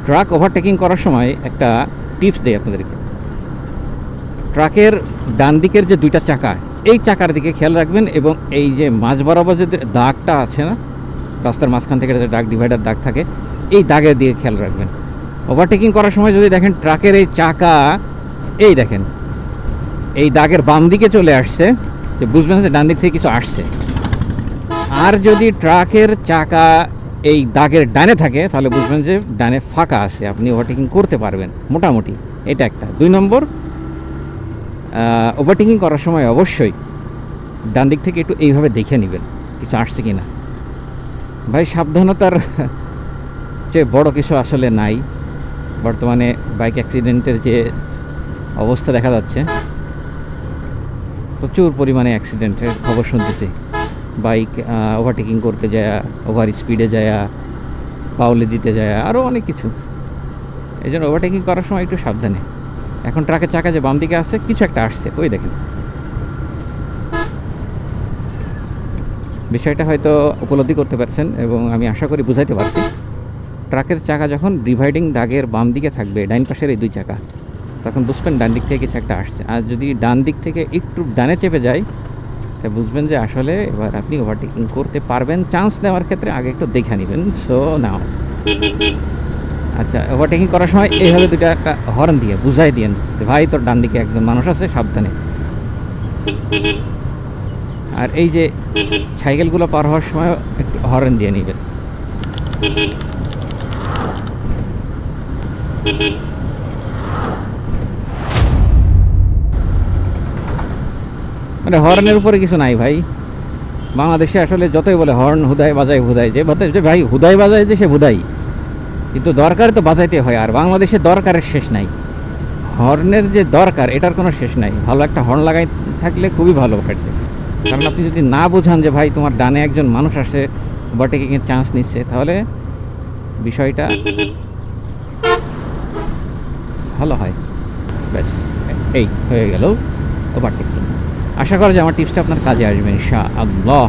Truck overtaking করার সময় একটা টিপস দেই আপনাদেরকে। ট্রাকের ডান দিকের যে দুইটা চাকা, এই চাকার দিকে খেয়াল রাখবেন, এবং এই যে মাঝ বরাবর যে দাগটা আছে না, রাস্তার মাঝখান থেকে যে দাগ, ডিভাইডার দাগ থাকে, এই দাগের দিকে খেয়াল রাখবেন। ওভারটেকিং করার সময় যদি দেখেন ট্রাকের এই চাকা, এই দেখেন এই দাগের বাম দিকে চলে আসছে, তো বুঝবেন যে ডান দিক থেকে কিছু আসছে। আর যদি ট্রাকের চাকা এই দাগের ডানে থাকে, তাহলে বুঝবেন যে ডানে ফাঁকা আছে, আপনি ওভারটেকিং করতে পারবেন মোটামুটি। এটা একটা। 2 নম্বর, ওভারটেকিং করার সময় অবশ্যই ডান দিক থেকে একটু এইভাবে দেখে নেবেন কিছু আসছে কি না। ভাই সাবধানতার চেয়ে বড় কিছু আসলে নাই। বর্তমানে বাইক অ্যাক্সিডেন্টের যে অবস্থা দেখা যাচ্ছে, প্রচুর পরিমাণে অ্যাক্সিডেন্টের খবর শুনতেছি। বাইক ওভারটেকিং করতে যায়, ওভার স্পিডে যায়, পাউলে দিতে যায়, আরও অনেক কিছু। এই জন্য ওভারটেকিং করার সময় একটু সাবধানে। এখন ট্রাকের চাকা যে বাম দিকে আসছে, কিছু একটা আসছে, ওই দেখেন। বিষয়টা হয়তো উপলব্ধি করতে পারছেন এবং আমি আশা করি বুঝাইতে পারছি। ট্রাকের চাকা যখন ডিভাইডিং দাগের বাম দিকে থাকবে, ডাইন পাশের এই 2 চাকা, তখন বুঝবেন ডান দিক থেকে কিছু একটা আসছে। আর যদি ডান দিক থেকে একটু ডানে চেপে যায়, তা বুঝবেন যে আসলে এবার আপনি ওভারটেকিং করতে পারবেন। চান্স নেওয়ার ক্ষেত্রে আগে একটু দেখে নেবেন। সো নাও, আচ্ছা, ওভারটেকিং করার সময় এইভাবে 2টা একটা হর্ন দিয়ে বুঝাই দিয়েন যে ভাই তোর ডান দিকে একজন মানুষ আছে, সাবধানে। আর এই যে সাইকেলগুলো পার হওয়ার সময় একটু হর্ন দিয়ে নেবেন। মানে হর্নের উপরে কিছু নাই ভাই। বাংলাদেশে আসলে যতই বলে হর্ন হুদায় বাজায় হুদায়, যে ভাই হুদায় বাজায় যে সে হুদাই, কিন্তু দরকার তো বাজাইতে হয়। আর বাংলাদেশে দরকারের শেষ নাই। হর্নের যে দরকার, এটার কোনো শেষ নাই। ভালো একটা হর্ন লাগাই থাকলে খুবই ভালো কাটছে। কারণ আপনি যদি না বোঝান যে ভাই তোমার ডানে একজন মানুষ আসে, ওভারটেকিংয়ের চান্স নিচ্ছে, তাহলে বিষয়টা ভালো হয়। ব্যাস, এই হয়ে গেল ওভারটেকিং। আশা করা যায় আমার টিপসটা আপনার কাজে আসবে ইনশাআল্লাহ।